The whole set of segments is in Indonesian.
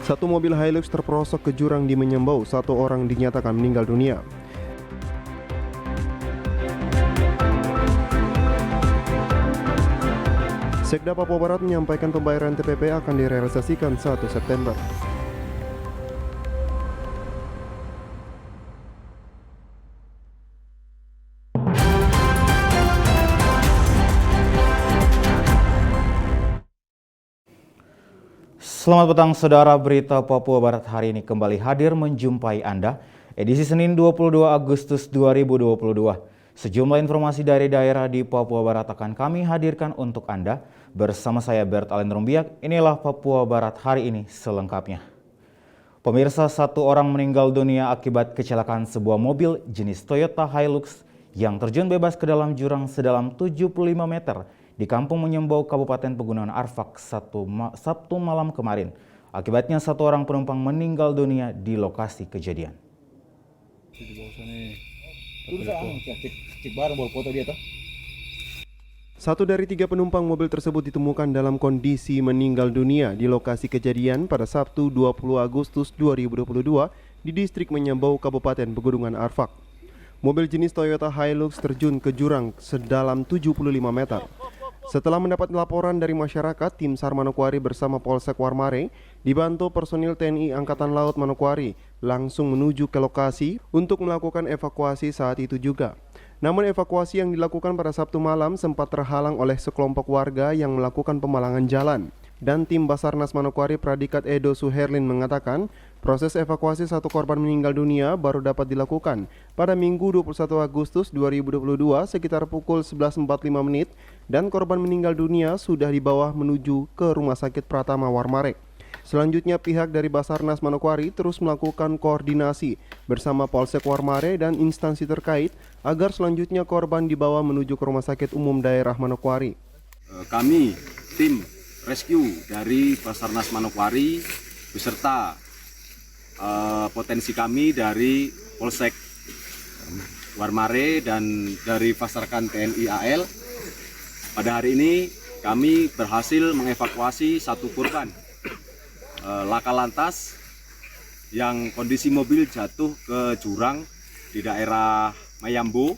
Satu mobil Hilux terperosok ke jurang di Menyembau, satu orang dinyatakan meninggal dunia. Sekda Papua Barat menyampaikan pembayaran TPP akan direalisasikan 1 September. Selamat petang saudara, berita Papua Barat hari ini kembali hadir menjumpai Anda. Edisi Senin 22 Agustus 2022. Sejumlah informasi dari daerah di Papua Barat akan kami hadirkan untuk Anda. Bersama saya Bert Alen Rumbiak, inilah Papua Barat hari ini selengkapnya. Pemirsa, satu orang meninggal dunia akibat kecelakaan sebuah mobil jenis Toyota Hilux yang terjun bebas ke dalam jurang sedalam 75 meter di Kampung Menyembau, Kabupaten Pegunungan Arfak, Sabtu malam kemarin. Akibatnya satu orang penumpang meninggal dunia di lokasi kejadian. Satu dari 3 penumpang mobil tersebut ditemukan dalam kondisi meninggal dunia di lokasi kejadian pada Sabtu 20 Agustus 2022 di distrik Menyembau, Kabupaten Pegunungan Arfak. Mobil jenis Toyota Hilux terjun ke jurang sedalam 75 meter. Setelah mendapat laporan dari masyarakat, tim SAR Manokwari bersama Polsek Warmare dibantu personil TNI Angkatan Laut Manokwari langsung menuju ke lokasi untuk melakukan evakuasi saat itu juga. Namun evakuasi yang dilakukan pada Sabtu malam sempat terhalang oleh sekelompok warga yang melakukan pemalangan jalan. Dan tim Basarnas Manokwari Pradikat Edo Suherlin mengatakan proses evakuasi satu korban meninggal dunia baru dapat dilakukan pada Minggu 21 Agustus 2022 sekitar pukul 11.45 menit dan korban meninggal dunia sudah dibawa menuju ke Rumah Sakit Pratama Warmare. Selanjutnya pihak dari Basarnas Manokwari terus melakukan koordinasi bersama Polsek Warmare dan instansi terkait agar selanjutnya korban dibawa menuju ke Rumah Sakit Umum Daerah Manokwari. Kami tim rescue dari Basarnas Manokwari beserta potensi kami dari Polsek Warmare dan dari Pasarkan TNI AL. Pada hari ini kami berhasil mengevakuasi satu korban laka lantas yang kondisi mobil jatuh ke jurang di daerah Mayambo,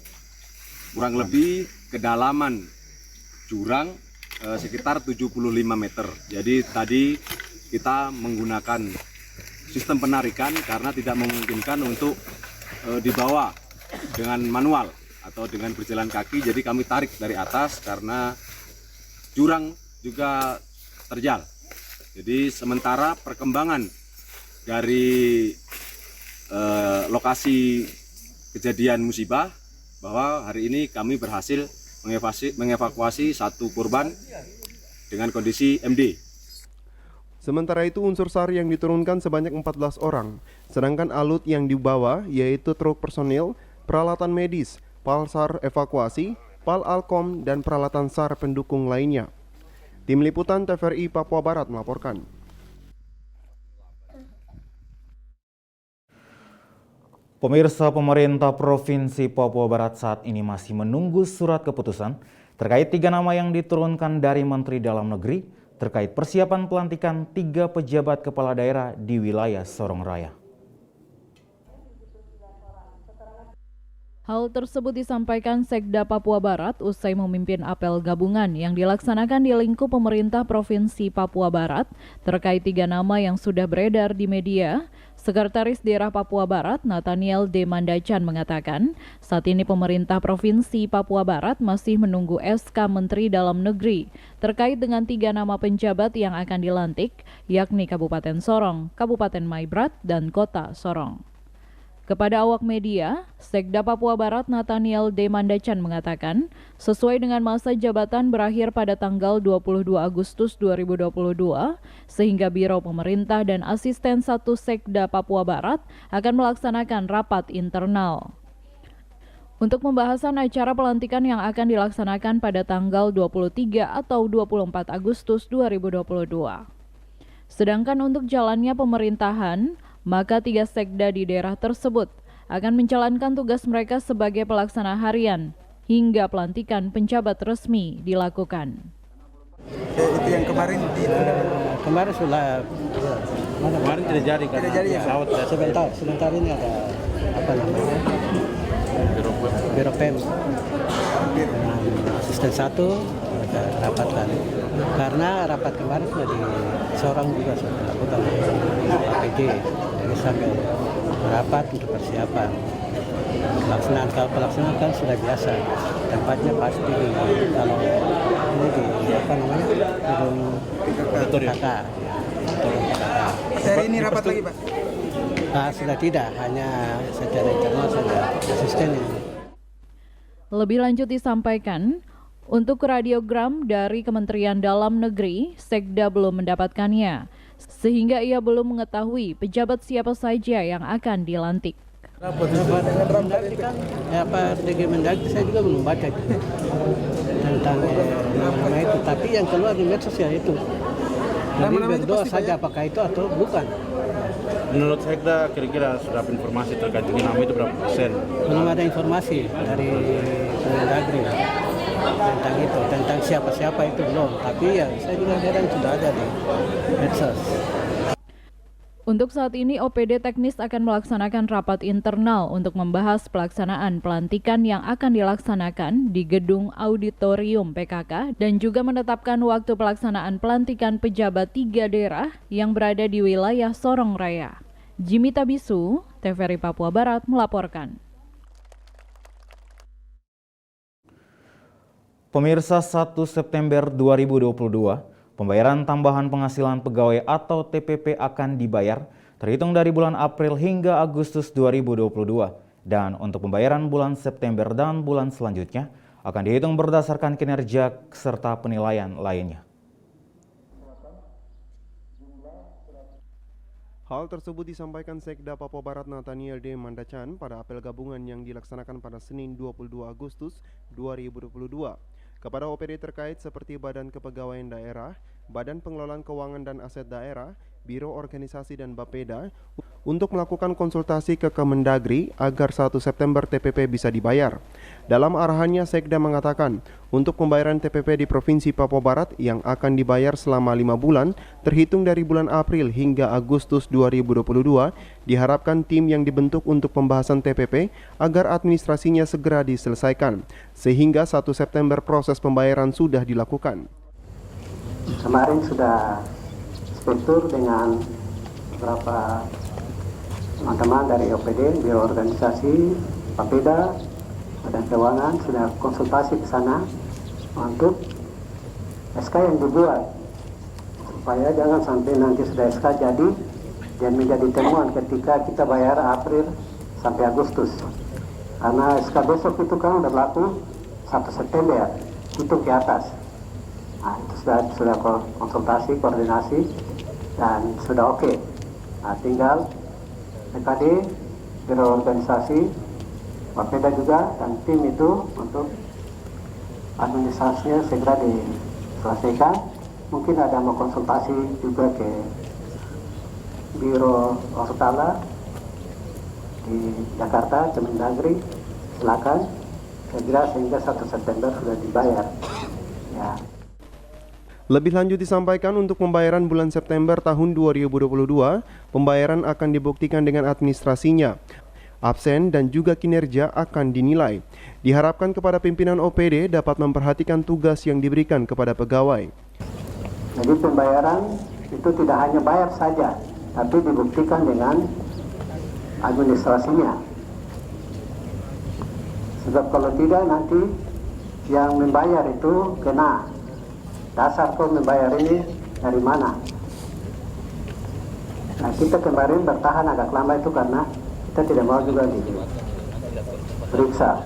kurang lebih kedalaman jurang sekitar 75 meter. Jadi tadi kita menggunakan sistem penarikan karena tidak memungkinkan untuk dibawa dengan manual atau dengan berjalan kaki. Jadi kami tarik dari atas karena jurang juga terjal. Jadi sementara perkembangan dari lokasi kejadian musibah bahwa hari ini kami berhasil mengevakuasi satu korban dengan kondisi MD. Sementara itu unsur SAR yang diturunkan sebanyak 14 orang, sedangkan alut yang dibawa yaitu truk personil, peralatan medis, PAL SAR evakuasi, PAL Alkom, dan peralatan SAR pendukung lainnya. Tim Liputan TVRI Papua Barat melaporkan. Pemirsa, pemerintah Provinsi Papua Barat saat ini masih menunggu surat keputusan terkait 3 nama yang diturunkan dari Menteri Dalam Negeri terkait persiapan pelantikan 3 pejabat kepala daerah di wilayah Sorong Raya. Hal tersebut disampaikan Sekda Papua Barat usai memimpin apel gabungan yang dilaksanakan di lingkup pemerintah Provinsi Papua Barat terkait 3 nama yang sudah beredar di media. Sekretaris Daerah Papua Barat Nathaniel D. Mandacan mengatakan, saat ini pemerintah Provinsi Papua Barat masih menunggu SK Menteri Dalam Negeri terkait dengan 3 nama penjabat yang akan dilantik, yakni Kabupaten Sorong, Kabupaten Maibrat, dan Kota Sorong. Kepada awak media, Sekda Papua Barat Nathaniel D. Mandacan mengatakan, sesuai dengan masa jabatan berakhir pada tanggal 22 Agustus 2022, sehingga Biro Pemerintah dan Asisten 1 Sekda Papua Barat akan melaksanakan rapat internal. Untuk pembahasan acara pelantikan yang akan dilaksanakan pada tanggal 23 atau 24 Agustus 2022. Sedangkan untuk jalannya pemerintahan, maka 3 sekda di daerah tersebut akan menjalankan tugas mereka sebagai pelaksana harian hingga pelantikan penjabat resmi dilakukan. Itu yang kemarin Kemarin sudah Kemarin tidak jadi karena Tidak jadi, ya? pesawat sebentar ini ada apa namanya Biro PEM dengan asisten satu kita rapatkan karena rapat kemarin sudah di Sorong juga sudah dilakukan APD, jadi sambil rapat untuk persiapan pelaksanaan. Kalau pelaksanaan kan sudah biasa, tempatnya pasti kalau ini di apa namanya gedung PKK. hari ini rapat lagi, Pak? Sudah tidak, hanya secara internal saja asistennya. Lebih lanjut disampaikan, untuk radiogram dari Kementerian Dalam Negeri, Sekda belum mendapatkannya, sehingga ia belum mengetahui pejabat siapa saja yang akan dilantik. Mendagri kan, ya Pak DG Mendagri saya juga belum baca itu tentang nama itu, tapi yang keluar di medsos ya itu. Jadi berdoa saja apakah itu atau bukan. Menurut Sekda kira-kira sudah ada informasi terkait dengan nama itu berapa persen? Belum ada informasi dari Mendagri tentang itu, tentang siapa-siapa itu belum. Tapi ya saya juga heran sudah ada di medsos. Untuk saat ini, OPD teknis akan melaksanakan rapat internal untuk membahas pelaksanaan pelantikan yang akan dilaksanakan di gedung auditorium PKK dan juga menetapkan waktu pelaksanaan pelantikan pejabat 3 daerah yang berada di wilayah Sorong Raya. Jimmy Tabisu, TVRI Papua Barat melaporkan. Pemirsa, 1 September 2022, pembayaran tambahan penghasilan pegawai atau TPP akan dibayar terhitung dari bulan April hingga Agustus 2022. Dan untuk pembayaran bulan September dan bulan selanjutnya akan dihitung berdasarkan kinerja serta penilaian lainnya. Hal tersebut disampaikan Sekda Papua Barat Nathaniel D. Mandacan pada apel gabungan yang dilaksanakan pada Senin 22 Agustus 2022. Kepada OPD terkait seperti Badan Kepegawaian Daerah, Badan Pengelolaan Keuangan dan Aset Daerah, Biro Organisasi dan Bapeda untuk melakukan konsultasi ke Kemendagri agar 1 September TPP bisa dibayar. Dalam arahannya, Sekda mengatakan untuk pembayaran TPP di Provinsi Papua Barat yang akan dibayar selama 5 bulan terhitung dari bulan April hingga Agustus 2022, diharapkan tim yang dibentuk untuk pembahasan TPP agar administrasinya segera diselesaikan sehingga 1 September proses pembayaran sudah dilakukan. Kemarin sudah struktur dengan beberapa teman-teman dari OPD, Biro Organisasi, Bapeda, Badan Keuangan sudah konsultasi ke sana untuk SK yang dibuat supaya jangan sampai nanti sudah SK jadi dan menjadi temuan ketika kita bayar April sampai Agustus. Karena SK besok itu kan udah berlaku 1 September itu ke atas. Nah, itu sudah konsultasi, koordinasi dan sudah oke. Nah, tinggal BKD, Biro Organisasi, Bapeda juga dan tim itu untuk administrasinya segera diselesaikan. Mungkin ada mau konsultasi juga ke Biro Ortala di Jakarta, Kemendagri, silakan segera sehingga 1 September sudah dibayar. Ya. Lebih lanjut disampaikan untuk pembayaran bulan September tahun 2022, pembayaran akan dibuktikan dengan administrasinya. Absen dan juga kinerja akan dinilai. Diharapkan kepada pimpinan OPD dapat memperhatikan tugas yang diberikan kepada pegawai. Jadi pembayaran itu tidak hanya bayar saja, tapi dibuktikan dengan administrasinya. Sebab kalau tidak nanti yang membayar itu kena. Dasar kau membayar ini dari mana? Nah, kita kemarin bertahan agak lama itu karena kita tidak mau juga diperiksa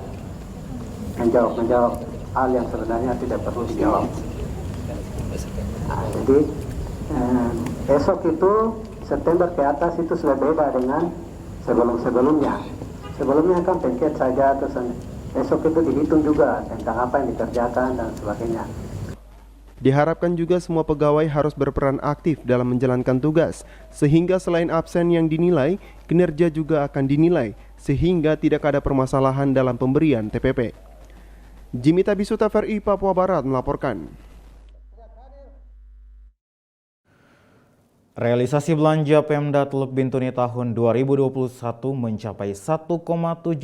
menjawab hal yang sebenarnya tidak perlu dijawab. Nah, jadi esok itu September ke atas itu sudah beda dengan sebelum-sebelumnya. Sebelumnya kan pengket saja, terus esok itu dihitung juga tentang apa yang dikerjakan dan sebagainya. Diharapkan juga semua pegawai harus berperan aktif dalam menjalankan tugas, sehingga selain absen yang dinilai, kinerja juga akan dinilai, sehingga tidak ada permasalahan dalam pemberian TPP. Jimmy Tabisu, TVRI Papua Barat melaporkan. Realisasi belanja Pemda Teluk Bintuni tahun 2021 mencapai 1,7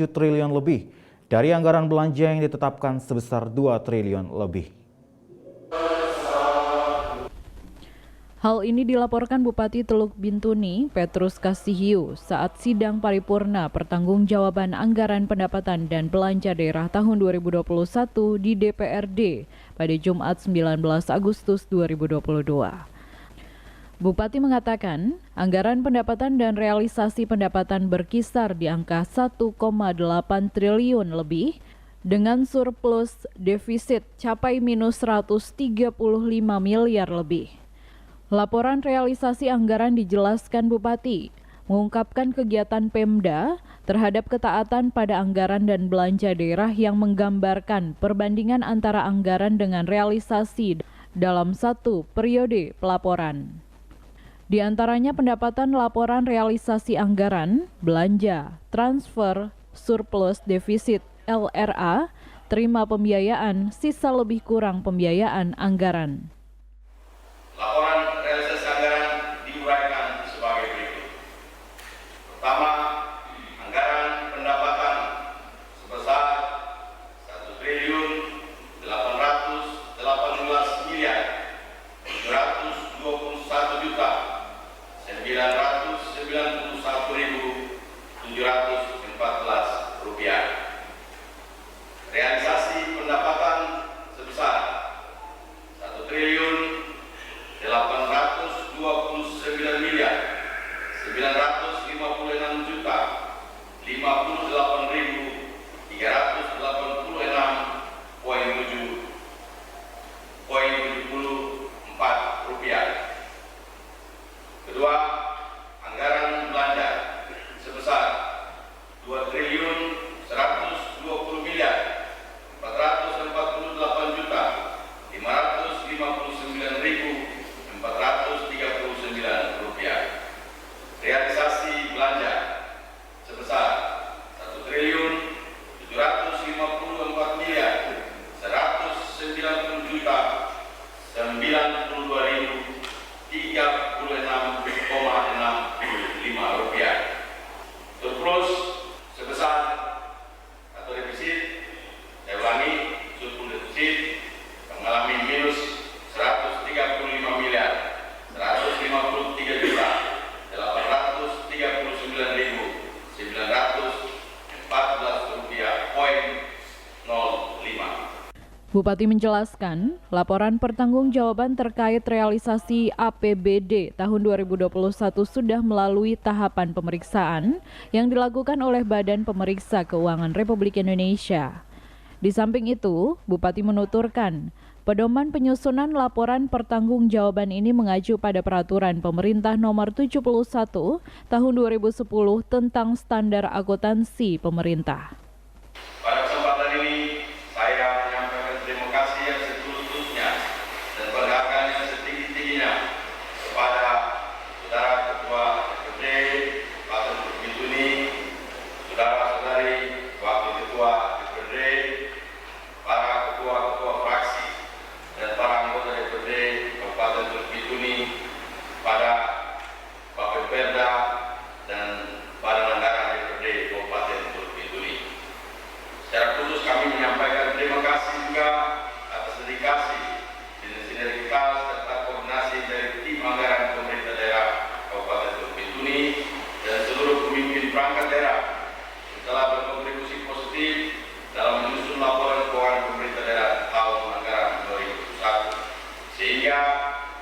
triliun lebih dari anggaran belanja yang ditetapkan sebesar 2 triliun lebih. Hal ini dilaporkan Bupati Teluk Bintuni, Petrus Kasihiu, saat sidang paripurna pertanggungjawaban anggaran pendapatan dan belanja daerah tahun 2021 di DPRD pada Jumat 19 Agustus 2022. Bupati mengatakan, anggaran pendapatan dan realisasi pendapatan berkisar di angka 1,8 triliun lebih, dengan surplus defisit capai minus 135 miliar lebih. Laporan realisasi anggaran dijelaskan Bupati, mengungkapkan kegiatan Pemda terhadap ketaatan pada anggaran dan belanja daerah yang menggambarkan perbandingan antara anggaran dengan realisasi dalam satu periode pelaporan. Di antaranya pendapatan laporan realisasi anggaran, belanja, transfer, surplus defisit, LRA, terima pembiayaan, sisa lebih kurang pembiayaan anggaran. Laporan realisasi anggaran diuraikan sebagai berikut. Pertama, anggaran pendapatan sebesar 1.818.991.714 rupiah. Realisasi pendapatan sebesar 1.956.386.74 rupiah. Kedua, anggaran belanja sebesar 2.120.449.439 rupiah. Realisasi belanja sebesar 1.190.192.092.036,65 rupiah. Surplus sebesar atau defisit, saya ulangi, surplus defisit mengalami minus 135.839.914 rupiah poin 05. Bupati menjelaskan, laporan pertanggungjawaban terkait realisasi APBD tahun 2021 sudah melalui tahapan pemeriksaan yang dilakukan oleh Badan Pemeriksa Keuangan Republik Indonesia. Di samping itu, Bupati menuturkan, pedoman penyusunan laporan pertanggungjawaban ini mengacu pada Peraturan Pemerintah Nomor 71 Tahun 2010 tentang Standar Akuntansi Pemerintah. Pada kesempatan ini, saya menyampaikan terima kasih yang setulus-tulusnya dan penghargaan yang setinggi-tingginya kepada Saudara Ketua DPRD Kabupaten Teluk Bintuni, saudara-saudari Wakil Ketua DPRD, para ketua-ketua fraksi, dan para anggota DPRD Kabupaten Teluk Bintuni, pada Bapak Perda dan Badan Anggaran DPRD Kabupaten Teluk Bintuni. Secara khusus kami menyampaikan terima kasih juga atas dedikasi dan sinergitas serta koordinasi dari tim anggaran pemerintah daerah Kabupaten Teluk Bintuni dan seluruh pemimpin perangkat daerah yang telah berkontribusi positif dalam menyusun laporan keuangan pemerintah daerah tahun anggaran 2021, sehingga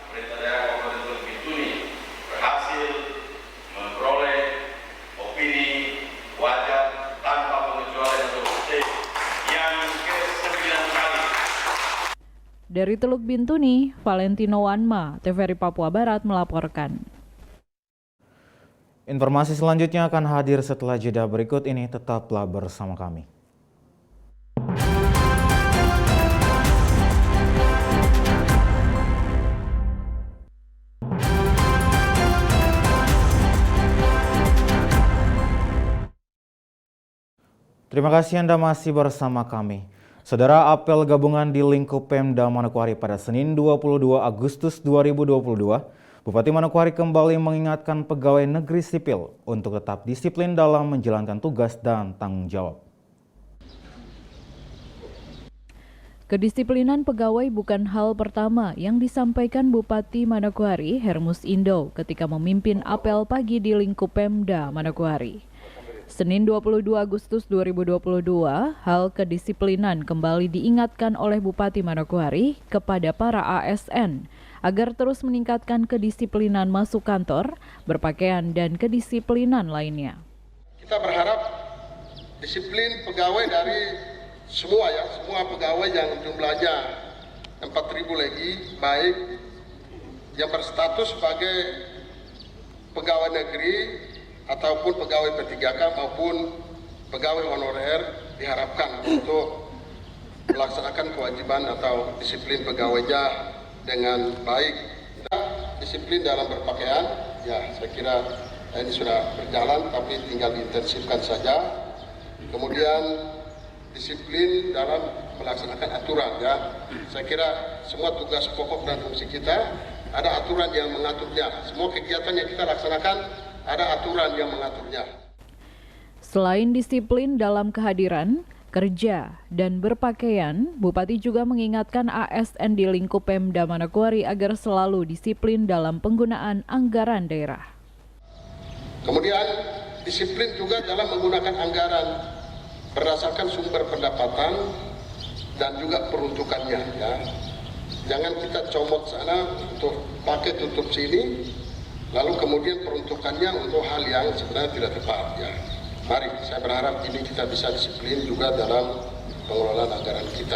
pemerintah daerah Kabupaten Teluk Bintuni berhasil memperoleh opini wajar tanpa pengecualian atau yang ke-9 kali. Dari Teluk Bintuni, Valentino Wanma, TVRI Papua Barat melaporkan. Informasi selanjutnya akan hadir setelah jeda berikut ini, tetaplah bersama kami. Terima kasih Anda masih bersama kami. Saudara, apel gabungan di lingkup Pemda Manokwari pada Senin 22 Agustus 2022 Bupati Manokwari kembali mengingatkan pegawai negeri sipil untuk tetap disiplin dalam menjalankan tugas dan tanggung jawab. Kedisiplinan pegawai bukan hal pertama yang disampaikan Bupati Manokwari Hermus Indo ketika memimpin apel pagi di lingkup Pemda Manokwari. Senin 22 Agustus 2022, hal kedisiplinan kembali diingatkan oleh Bupati Manokwari kepada para ASN agar terus meningkatkan kedisiplinan masuk kantor, berpakaian, dan kedisiplinan lainnya. Kita berharap disiplin pegawai dari semua pegawai yang jumlahnya 4.000 lagi, baik yang berstatus sebagai pegawai negeri ataupun pegawai P3K maupun pegawai honorer diharapkan untuk melaksanakan kewajiban atau disiplin pegawainya dengan baik. Disiplin dalam berpakaian, ya saya kira ini sudah berjalan tapi tinggal diintensifkan saja. Kemudian disiplin dalam melaksanakan aturan, ya. Saya kira semua tugas pokok dan fungsi kita ada aturan yang mengaturnya. Semua kegiatan yang kita laksanakan ada aturan yang mengaturnya. Selain disiplin dalam kehadiran, kerja, dan berpakaian, Bupati juga mengingatkan ASN di lingkup Pemda Manokwari agar selalu disiplin dalam penggunaan anggaran daerah. Kemudian disiplin juga dalam menggunakan anggaran berdasarkan sumber pendapatan dan juga peruntukannya, ya. Jangan kita comot sana untuk pakai tutup sini, lalu kemudian peruntukannya untuk hal yang sebenarnya tidak tepat, ya. Mari, saya berharap ini kita bisa disiplin juga dalam pengelolaan anggaran kita.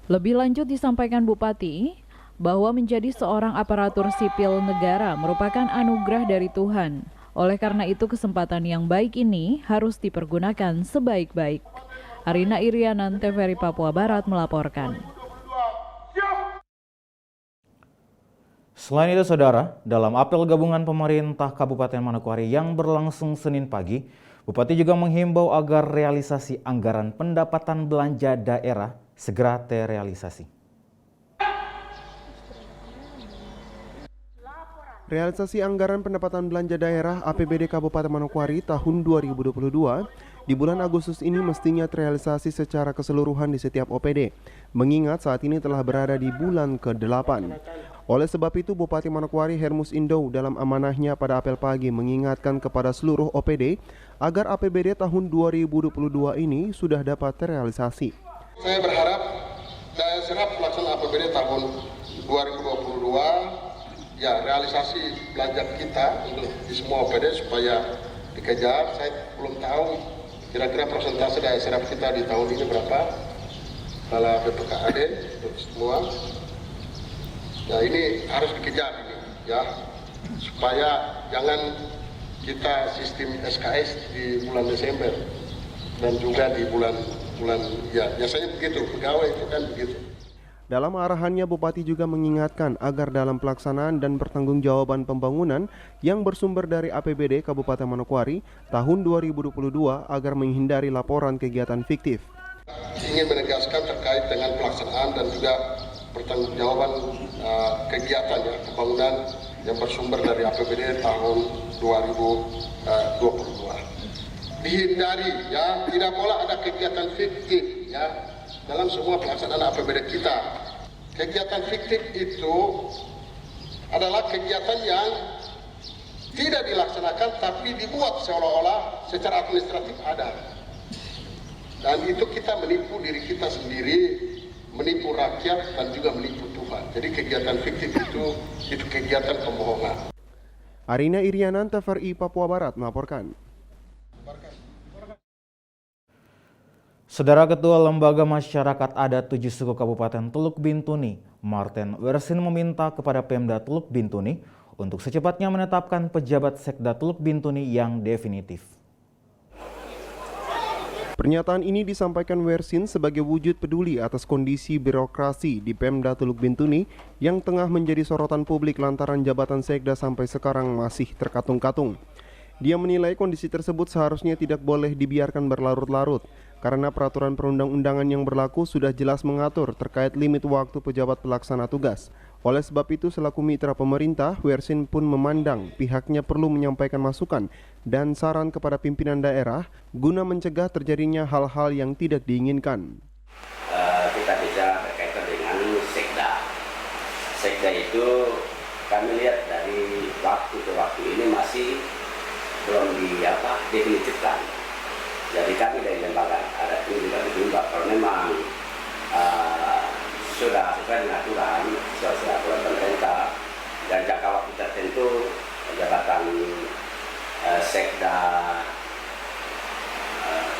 Lebih lanjut disampaikan Bupati bahwa menjadi seorang aparatur sipil negara merupakan anugerah dari Tuhan. Oleh karena itu kesempatan yang baik ini harus dipergunakan sebaik-baik. Arina Irianan, TVRI Papua Barat melaporkan. Selain itu, Saudara, dalam apel gabungan pemerintah Kabupaten Manokwari yang berlangsung Senin pagi, Bupati juga menghimbau agar realisasi anggaran pendapatan belanja daerah segera terrealisasi. Realisasi anggaran pendapatan belanja daerah APBD Kabupaten Manokwari tahun 2022 di bulan Agustus ini mestinya terrealisasi secara keseluruhan di setiap OPD, mengingat saat ini telah berada di bulan ke-8. Oleh sebab itu, Bupati Manokwari Hermus Indo dalam amanahnya pada apel pagi mengingatkan kepada seluruh OPD agar APBD tahun 2022 ini sudah dapat terrealisasi. Saya berharap daerah serap pelaksanaan APBD tahun 2022 ya realisasi belanja kita untuk di semua OPD supaya dikejar. Saya belum tahu kira-kira persentase daya serap kita di tahun ini berapa kalau BPKAD untuk semua. Nah ini harus dikejar ini, ya, supaya jangan kita sistem SKS di bulan Desember dan juga di bulan ya biasanya begitu, pegawai itu kan begitu. Dalam arahannya, Bupati juga mengingatkan agar dalam pelaksanaan dan pertanggungjawaban pembangunan yang bersumber dari APBD Kabupaten Manokwari tahun 2022 agar menghindari laporan kegiatan fiktif. Ingin menegaskan terkait dengan pelaksanaan dan juga pertanggungjawaban kegiatan ya, pembangunan yang bersumber dari APBD tahun 2022. Dihindari, ya, tidak boleh ada kegiatan fiktif, ya, dalam semua pelaksanaan APBD kita. Kegiatan fiktif itu adalah kegiatan yang tidak dilaksanakan tapi dibuat seolah-olah secara administratif ada. Dan itu kita menipu diri kita sendiri, menipu rakyat dan juga menipu Tuhan. Jadi kegiatan fiktif itu kegiatan pembohongan. Arina Irianan, TVRI Papua Barat melaporkan. Saudara Ketua Lembaga Masyarakat Adat 7 Suku Kabupaten Teluk Bintuni, Martin Wersin meminta kepada Pemda Teluk Bintuni untuk secepatnya menetapkan pejabat Sekda Teluk Bintuni yang definitif. Pernyataan ini disampaikan Wersin sebagai wujud peduli atas kondisi birokrasi di Pemda Teluk Bintuni yang tengah menjadi sorotan publik lantaran jabatan Sekda sampai sekarang masih terkatung-katung. Dia menilai kondisi tersebut seharusnya tidak boleh dibiarkan berlarut-larut karena peraturan perundang-undangan yang berlaku sudah jelas mengatur terkait limit waktu pejabat pelaksana tugas. Oleh sebab itu, selaku mitra pemerintah, Wersin pun memandang pihaknya perlu menyampaikan masukan dan saran kepada pimpinan daerah guna mencegah terjadinya hal-hal yang tidak diinginkan. Kita bicara berkaitan dengan sekda. Sekda itu kami lihat dari waktu ke waktu ini masih belum definitifkan. Jadi kami dari lembaga adat ini juga dihimbau kalau memang sudah sesuai dengan aturan, sesuai aturan pemerintah dan jangka waktu tertentu jabatan sekda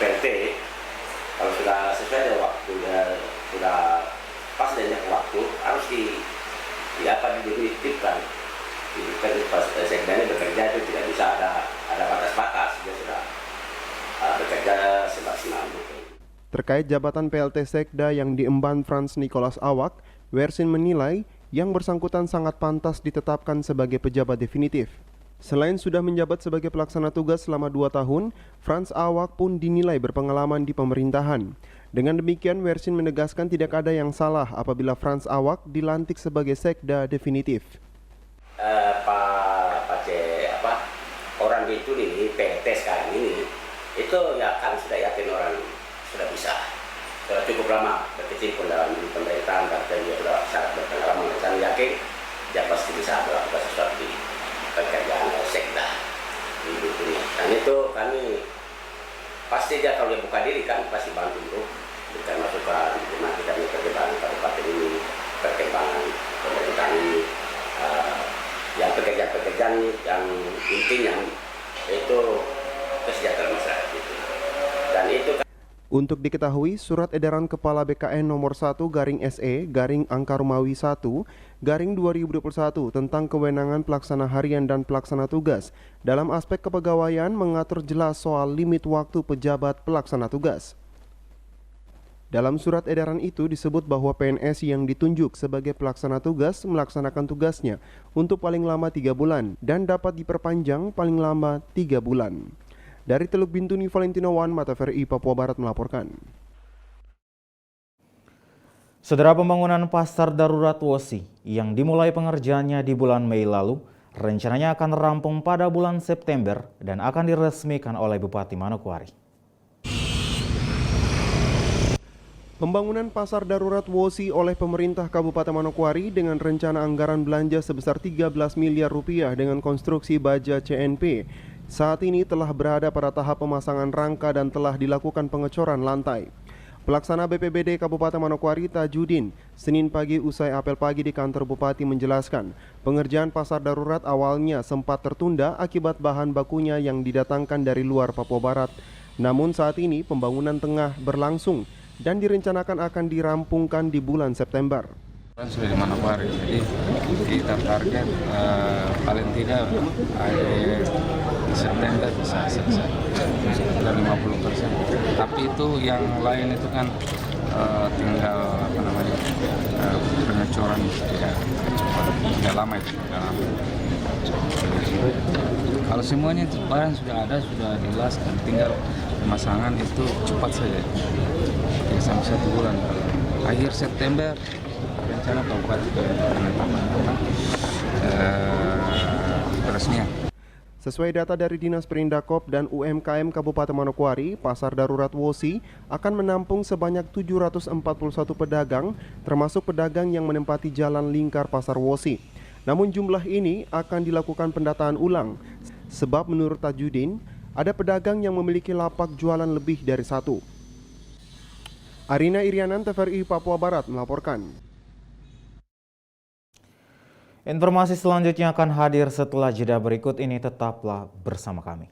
PLT kalau sudah sesuai dengan waktu sudah pas dengan waktu harus didefinitifkan. Sekda ini bekerja itu tidak bisa ada batas-batas, dia sudah bekerja semaksimal mungkin. Terkait jabatan PLT Sekda yang diemban Frans Nicholas Awak, Wersin menilai yang bersangkutan sangat pantas ditetapkan sebagai pejabat definitif. Selain sudah menjabat sebagai pelaksana tugas selama 2 tahun, Frans Awak pun dinilai berpengalaman di pemerintahan. Dengan demikian, Wersin menegaskan tidak ada yang salah apabila Frans Awak dilantik sebagai Sekda definitif. Orang itu nih, PLT sekarang ini, itu ya kan sudah yakin orang sudah bisa, sudah cukup lama berkecimpung dalam pemerintahan, dan dia sudah sangat berpengalaman, dan saya yakin dia pasti bisa melakukan sesuatu di pekerjaan sekda di dunia. Dan itu kami pasti dia kalau dia buka diri kan pasti bantu untuk berikan masukan bagaimana kita perkembangan kabupaten ini, perkembangan pemerintahan ini, yang pekerjaan-pekerjaan yang intinya itu kesejahteraan masyarakat itu. Dan itu Untuk diketahui, Surat Edaran Kepala BKN nomor 1/SE/Angka Romawi 1/2021 tentang kewenangan pelaksana harian dan pelaksana tugas dalam aspek kepegawaian mengatur jelas soal limit waktu pejabat pelaksana tugas. Dalam surat edaran itu disebut bahwa PNS yang ditunjuk sebagai pelaksana tugas melaksanakan tugasnya untuk paling lama 3 bulan dan dapat diperpanjang paling lama 3 bulan. Dari Teluk Bintuni, Valentino Wan, Mata VRI Papua Barat melaporkan. Saudara, pembangunan pasar darurat Wosi yang dimulai pengerjaannya di bulan Mei lalu rencananya akan rampung pada bulan September dan akan diresmikan oleh Bupati Manokwari. Pembangunan pasar darurat Wosi oleh pemerintah Kabupaten Manokwari dengan rencana anggaran belanja sebesar 13 miliar rupiah dengan konstruksi baja CNP saat ini telah berada pada tahap pemasangan rangka dan telah dilakukan pengecoran lantai. Pelaksana BPBD Kabupaten Manokwari Tajudin Senin pagi usai apel pagi di kantor Bupati menjelaskan pengerjaan pasar darurat awalnya sempat tertunda akibat bahan bakunya yang didatangkan dari luar Papua Barat. Namun saat ini pembangunan tengah berlangsung dan direncanakan akan dirampungkan di bulan September. Sudah di Manokwari, jadi kita target paling tidak akhir September bisa selesai, sudah 50%. Tapi itu yang lain itu kan tinggal pengecoran, tidak lama itu, tidak lama. Kalau semuanya barang sudah ada, sudah jelas, dan tinggal pemasangan itu cepat saja, sampai 1 bulan. Akhir September rencana kabupaten peresmian. Sesuai data dari Dinas Perindakop dan UMKM Kabupaten Manokwari, pasar darurat Wosi akan menampung sebanyak 741 pedagang, termasuk pedagang yang menempati jalan lingkar pasar Wosi. Namun jumlah ini akan dilakukan pendataan ulang, sebab menurut Tajudin, ada pedagang yang memiliki lapak jualan lebih dari 1. Arina Irianan, TVRI Papua Barat melaporkan. Informasi selanjutnya akan hadir setelah jeda berikut ini, tetaplah bersama kami.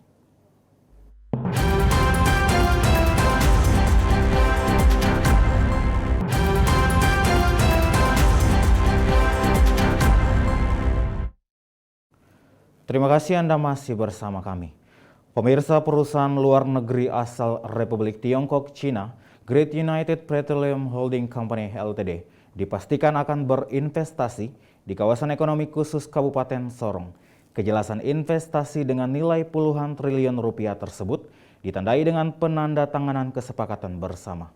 Terima kasih Anda masih bersama kami. Pemirsa, perusahaan luar negeri asal Republik Tiongkok Cina, Great United Petroleum Holding Company Ltd, dipastikan akan berinvestasi di kawasan ekonomi khusus Kabupaten Sorong. Kejelasan investasi dengan nilai puluhan triliun rupiah tersebut ditandai dengan penandatanganan kesepakatan bersama.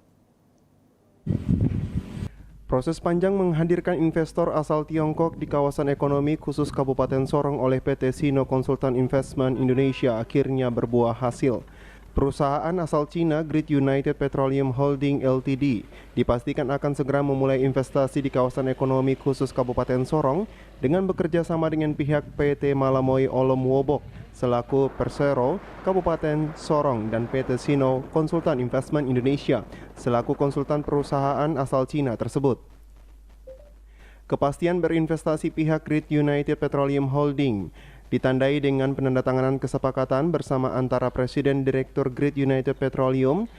Proses panjang menghadirkan investor asal Tiongkok di kawasan ekonomi khusus Kabupaten Sorong oleh PT Sino Consultant Investment Indonesia akhirnya berbuah hasil. Perusahaan asal Cina Grid United Petroleum Holding Ltd dipastikan akan segera memulai investasi di kawasan ekonomi khusus Kabupaten Sorong dengan bekerja sama dengan pihak PT Malamoy Olom Wobok selaku Persero Kabupaten Sorong dan PT Sino Consultant Investment Indonesia selaku konsultan perusahaan asal Cina tersebut. Kepastian berinvestasi pihak Grid United Petroleum Holding ditandai dengan penandatanganan kesepakatan bersama antara Presiden Direktur Grid United Petroleum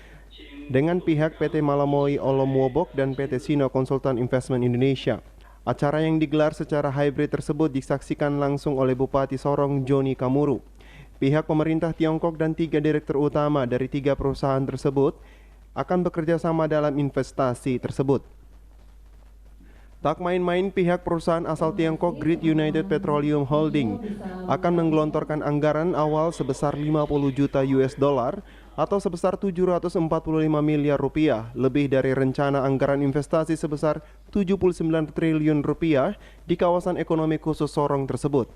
dengan pihak PT Malamoy Olom Wobok dan PT Sino Consultant Investment Indonesia. Acara yang digelar secara hybrid tersebut disaksikan langsung oleh Bupati Sorong Joni Kamuru. Pihak pemerintah Tiongkok dan 3 direktur utama dari 3 perusahaan tersebut akan bekerja sama dalam investasi tersebut. Tak main-main, pihak perusahaan asal Tiongkok Grid United Petroleum Holding akan menggelontorkan anggaran awal sebesar 50 juta US dollar atau sebesar 745 miliar rupiah, lebih dari rencana anggaran investasi sebesar 79 triliun rupiah di kawasan ekonomi khusus Sorong tersebut.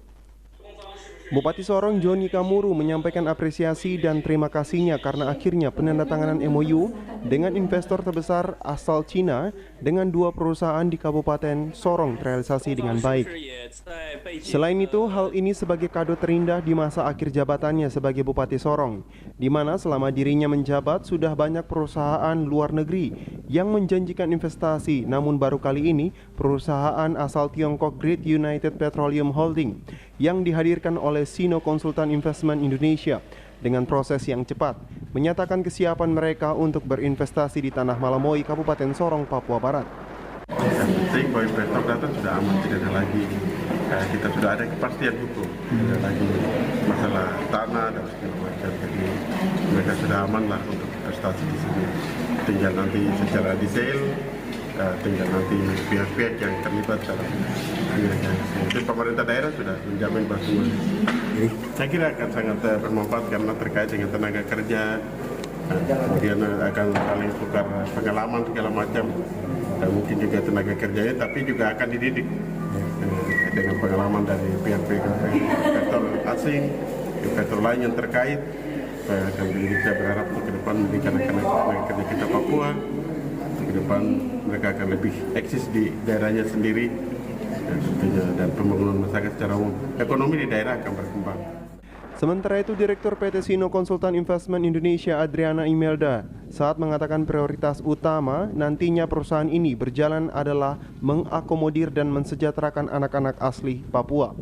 Bupati Sorong Joni Kamuru menyampaikan apresiasi dan terima kasihnya karena akhirnya penandatanganan MOU dengan investor terbesar asal Cina dengan 2 perusahaan di Kabupaten Sorong terrealisasi dengan baik. Selain itu, hal ini sebagai kado terindah di masa akhir jabatannya sebagai Bupati Sorong, di mana selama dirinya menjabat sudah banyak perusahaan luar negeri yang menjanjikan investasi, namun baru kali ini perusahaan asal Tiongkok Grid United Petroleum Holding yang dihadirkan oleh Sino Consultant Investment Indonesia dengan proses yang cepat menyatakan kesiapan mereka untuk berinvestasi di tanah Malamoy, Kabupaten Sorong, Papua Barat. Yang penting bahwa investor datang sudah aman, tidak ada lagi kita sudah ada kepastian hukum, tidak ada lagi masalah tanah dan segala macam. Jadi mereka sudah aman lah untuk investasi di sini. Tinggal nanti secara detail, tinggal nanti pihak-pihak yang terlibat dalam itu pemerintah daerah sudah menjamin bahwa semua. Saya kira akan sangat bermanfaat karena terkait dengan tenaga kerja, kemudian akan saling tukar pengalaman segala macam, dan mungkin juga tenaga kerjanya, tapi juga akan dididik dengan pengalaman dari pihak-pihak investor asing, investor lain yang terkait. Saya berharap ke depan memberikan tenaga kerja kita Papua. Ke depan mereka akan lebih eksis di daerahnya sendiri dan pembangunan masyarakat secara umum. Ekonomi di daerah akan berkembang. Sementara itu, Direktur PT Sino Consultant Investment Indonesia Adriana Imelda saat mengatakan prioritas utama nantinya perusahaan ini berjalan adalah mengakomodir dan mensejahterakan anak-anak asli Papua.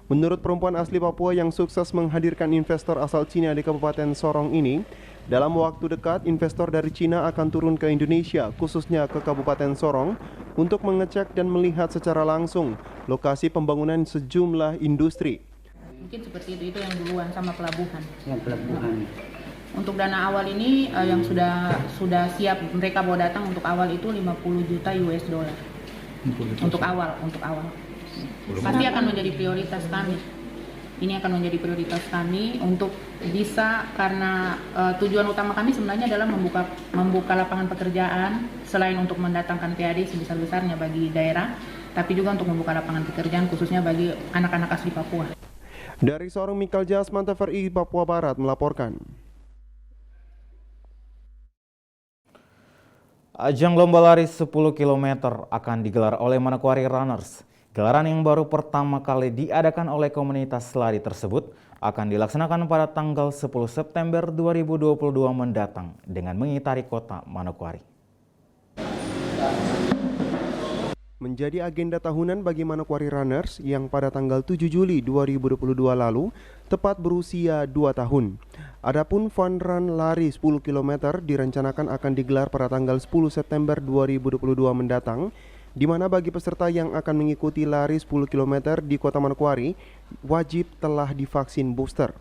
Menurut perempuan asli Papua yang sukses menghadirkan investor asal Cina di Kabupaten Sorong ini, dalam waktu dekat investor dari Cina akan turun ke Indonesia, khususnya ke Kabupaten Sorong, untuk mengecek dan melihat secara langsung lokasi pembangunan sejumlah industri. Mungkin seperti itu yang duluan sama pelabuhan. Yang pelabuhan. Untuk dana awal ini yang sudah siap mereka bawa datang untuk awal itu 50 juta US dollar. Untuk awal. Pasti akan menjadi prioritas kami. Ini akan menjadi prioritas kami untuk bisa, karena tujuan utama kami sebenarnya adalah membuka lapangan pekerjaan selain untuk mendatangkan PAD sebesar-besarnya bagi daerah, tapi juga untuk membuka lapangan pekerjaan khususnya bagi anak-anak asli Papua. Dari Sorong, Mikal Jasman, TVRI Papua Barat melaporkan. Ajang lomba lari 10 km akan digelar oleh Manokwari Runners. Gelaran yang baru pertama kali diadakan oleh komunitas lari tersebut akan dilaksanakan pada tanggal 10 September 2022 mendatang dengan mengitari kota Manokwari. Menjadi agenda tahunan bagi Manokwari Runners yang pada tanggal 7 Juli 2022 lalu tepat berusia 2 tahun. Adapun fun run lari 10 km direncanakan akan digelar pada tanggal 10 September 2022 mendatang, di mana bagi peserta yang akan mengikuti lari 10 km di kota Manokwari wajib telah divaksin booster.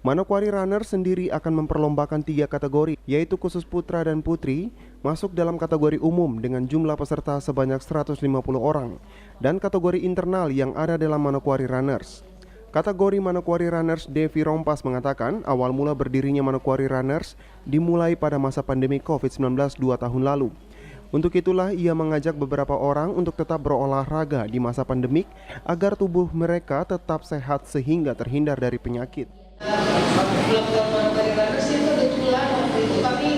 Manokwari Runner sendiri akan memperlombakan 3 kategori, yaitu khusus putra dan putri, masuk dalam kategori umum dengan jumlah peserta sebanyak 150 orang, dan kategori internal yang ada dalam Manokwari Runners. Kategori Manokwari Runners, Devi Rompas mengatakan awal mula berdirinya Manokwari Runners dimulai pada masa pandemi COVID-19 2 tahun lalu. Untuk itulah ia mengajak beberapa orang untuk tetap berolahraga di masa pandemik agar tubuh mereka tetap sehat sehingga terhindar dari penyakit. Kelompok dari Runners itu kebetulan waktu itu kami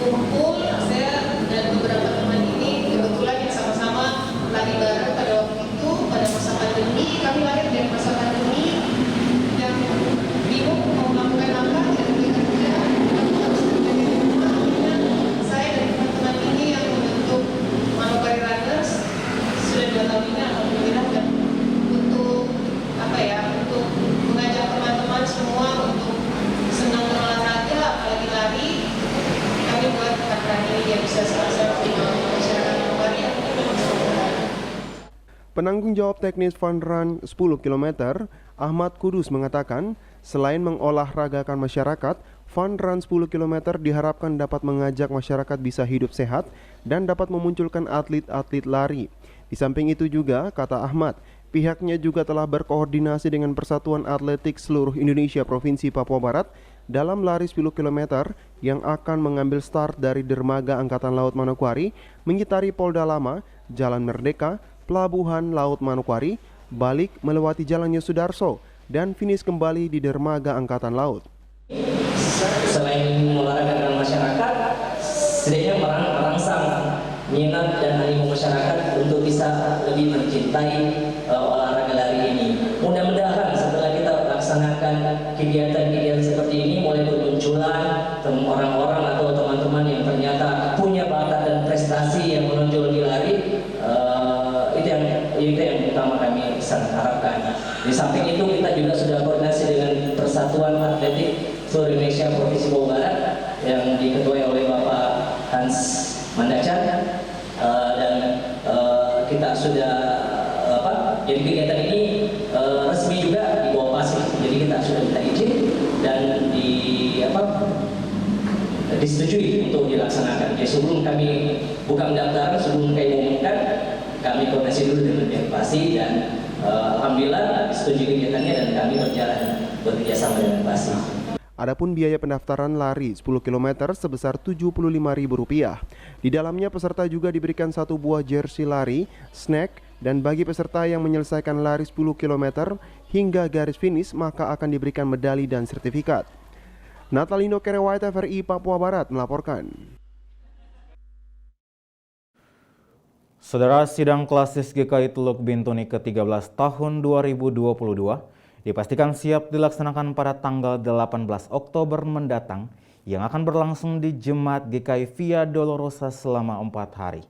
kumpul, saya dan beberapa teman ini kebetulan yang sama-sama lari bareng pada waktu itu, pada masa pandemi. Kami lahir dari masa pandemi yang bingung mau melakukan apa, jadi kerja harus kerja di rumah. Akhirnya saya dan teman-teman ini yang membentuk Manokwari Runners sudah 2 tahun ini alhamdulillah, dan untuk untuk mengajak teman-teman semua untuk senang berolahraga, apalagi lari. Kami buat karena ini dia bisa salah masyarakat Manokwari yang Penanggung jawab teknis Fun Run 10 km, Ahmad Kudus mengatakan, selain mengolahragakan masyarakat, Fun Run 10 km diharapkan dapat mengajak masyarakat bisa hidup sehat dan dapat memunculkan atlet-atlet lari. Di samping itu juga, kata Ahmad, pihaknya juga telah berkoordinasi dengan Persatuan Atletik Seluruh Indonesia Provinsi Papua Barat dalam lari 10 km yang akan mengambil start dari Dermaga Angkatan Laut Manokwari, mengitari Polda Lama, Jalan Merdeka, Pelabuhan Laut Manokwari, balik melewati Jalan Yosudarso, dan finish kembali di Dermaga Angkatan Laut. Selain mengolahragakan masyarakat, setidaknya merangsang minat dan animo masyarakat untuk bisa lebih mencintai olahraga lari ini. Mudah-mudahan setelah kita laksanakan kegiatan-kegiatan seperti ini, mulai bermunculan orang-orang atau teman-teman yang ternyata punya bakat dan prestasi yang menonjol di lari. Itu yang utama kami sangat harapkan. Di samping itu kita juga sudah koordinasi dengan Persatuan Atletik Seluruh Indonesia Provinsi Papua Barat yang diketuai oleh Bapak Hans Mandacan, dan kita sudah jadi kegiatan ini resmi juga di bawah PASI. Jadi kita sudah minta izin dan disetujui untuk dilaksanakan. Jadi sebelum kami buka pendaftaran, sebelum kami umumkan, kami koordinasi dulu dengan pihak PASI dan alhamdulillah disetujui kegiatannya dan kami berjalan bekerjasama dengan PASI. Adapun biaya pendaftaran lari 10 km sebesar Rp75.000. Di dalamnya peserta juga diberikan 1 buah jersey lari, snack, dan bagi peserta yang menyelesaikan lari 10 km hingga garis finish maka akan diberikan medali dan sertifikat. Natalino Kerewai, TVRI Papua Barat melaporkan. Saudara, sidang klasis GKI Teluk Bintuni ke-13 tahun 2022 dipastikan siap dilaksanakan pada tanggal 18 Oktober mendatang yang akan berlangsung di Jemaat GKI Via Dolorosa selama 4 hari.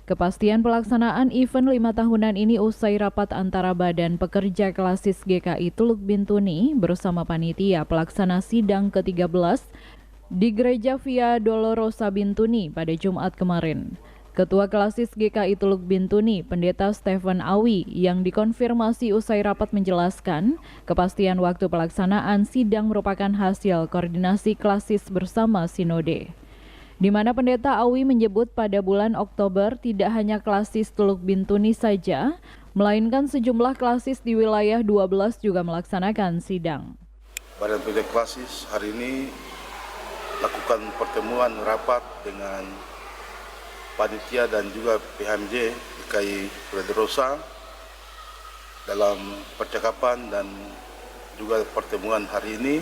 Kepastian pelaksanaan event 5 tahunan ini usai rapat antara Badan Pekerja Klasis GKI Teluk Bintuni bersama panitia pelaksana sidang ke-13 di Gereja Via Dolorosa Bintuni pada Jumat kemarin. Ketua Klasis GKI Teluk Bintuni, Pendeta Stephen Awi, yang dikonfirmasi usai rapat menjelaskan, kepastian waktu pelaksanaan sidang merupakan hasil koordinasi klasis bersama Sinode. Di mana Pendeta Awi menyebut pada bulan Oktober tidak hanya klasis Teluk Bintuni saja, melainkan sejumlah klasis di wilayah 12 juga melaksanakan sidang. Badan Pekerja Klasis hari ini lakukan pertemuan rapat dengan panitia dan juga PHMJ GKI Via Dolorosa dalam percakapan dan juga pertemuan hari ini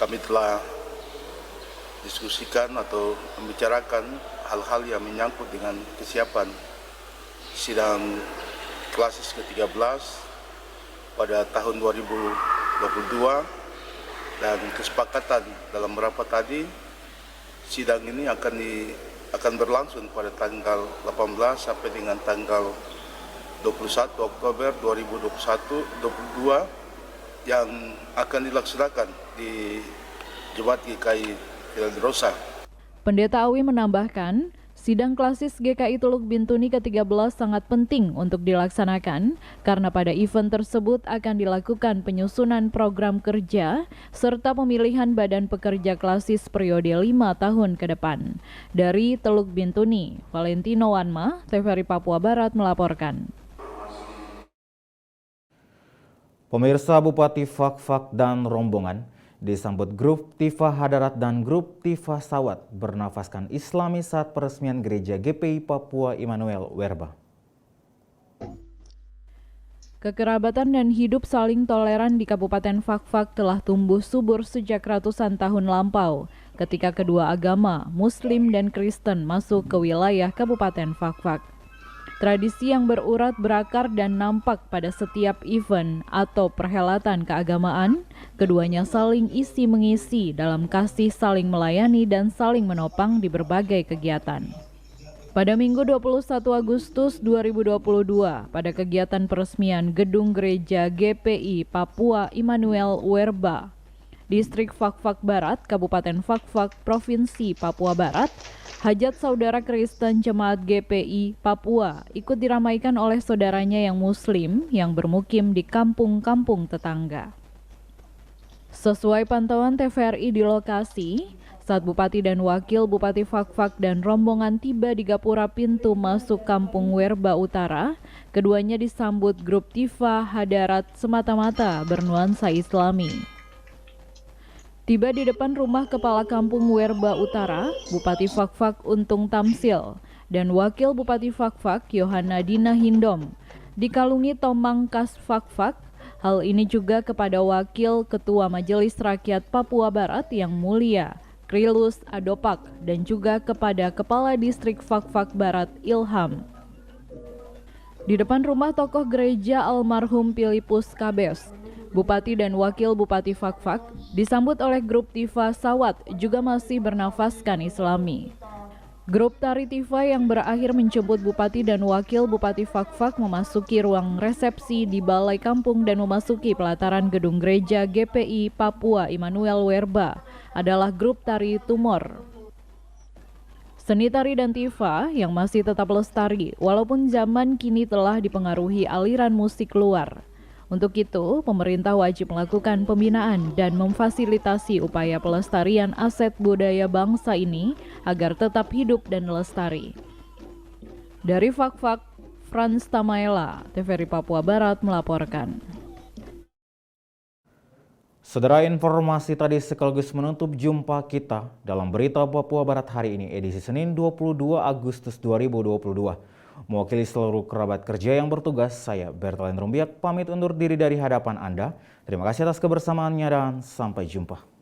kami telah diskusikan atau membicarakan hal-hal yang menyangkut dengan kesiapan sidang klasis ke-13 pada tahun 2022 dan kesepakatan dalam rapat tadi sidang ini akan berlangsung pada tanggal 18 sampai dengan tanggal 21 Oktober 2022 yang akan dilaksanakan di Jemaat GKI Via Dolorosa. Pendeta Awi menambahkan, sidang klasis GKI Teluk Bintuni ke-13 sangat penting untuk dilaksanakan karena pada event tersebut akan dilakukan penyusunan program kerja serta pemilihan Badan Pekerja Klasis periode 5 tahun ke depan. Dari Teluk Bintuni, Valentino Wanma, TVRI Papua Barat melaporkan. Pemirsa, Bupati Fakfak dan rombongan disambut grup Tifa Hadarat dan grup Tifa Sawat bernafaskan Islami saat peresmian gereja GPI Papua Immanuel Werba. Kekerabatan dan hidup saling toleran di Kabupaten Fakfak telah tumbuh subur sejak ratusan tahun lampau ketika kedua agama, Muslim dan Kristen, masuk ke wilayah Kabupaten Fakfak. Tradisi yang berurat berakar dan nampak pada setiap event atau perhelatan keagamaan, keduanya saling isi-mengisi dalam kasih saling melayani dan saling menopang di berbagai kegiatan. Pada Minggu 21 Agustus 2022, pada kegiatan peresmian Gedung Gereja GPI Papua Immanuel Werba, Distrik Fakfak Barat, Kabupaten Fakfak, Provinsi Papua Barat, hajat saudara Kristen Jemaat GPI Papua ikut diramaikan oleh saudaranya yang Muslim yang bermukim di kampung-kampung tetangga. Sesuai pantauan TVRI di lokasi, saat Bupati dan Wakil Bupati Fakfak dan rombongan tiba di gapura pintu masuk Kampung Werba Utara, keduanya disambut grup Tifa Hadarat semata-mata bernuansa Islami. Tiba di depan rumah Kepala Kampung Werba Utara, Bupati Fakfak Untung Tamsil dan Wakil Bupati Fakfak Yohana Dina Hindom dikalungi tomang khas Fakfak. Hal ini juga kepada Wakil Ketua Majelis Rakyat Papua Barat yang mulia Krilus Adopak dan juga kepada Kepala Distrik Fakfak Barat Ilham. Di depan rumah tokoh gereja almarhum Filipus Kabes, Bupati dan Wakil Bupati Fakfak disambut oleh grup Tifa Sawat juga masih bernafaskan Islami. Grup tari Tifa yang berakhir menjemput Bupati dan Wakil Bupati Fakfak memasuki ruang resepsi di Balai Kampung dan memasuki pelataran gedung gereja GPI Papua Immanuel Werba adalah grup tari Tumor. Seni tari dan Tifa yang masih tetap lestari walaupun zaman kini telah dipengaruhi aliran musik luar. Untuk itu, pemerintah wajib melakukan pembinaan dan memfasilitasi upaya pelestarian aset budaya bangsa ini agar tetap hidup dan lestari. Dari Fakfak, Frans Tamaela, TVRI Papua Barat melaporkan. Saudara, informasi tadi sekaligus menutup jumpa kita dalam Berita Papua Barat hari ini, edisi Senin 22 Agustus 2022. Mewakili seluruh kerabat kerja yang bertugas, saya Bertolin Rumbiak pamit undur diri dari hadapan Anda. Terima kasih atas kebersamaannya dan sampai jumpa.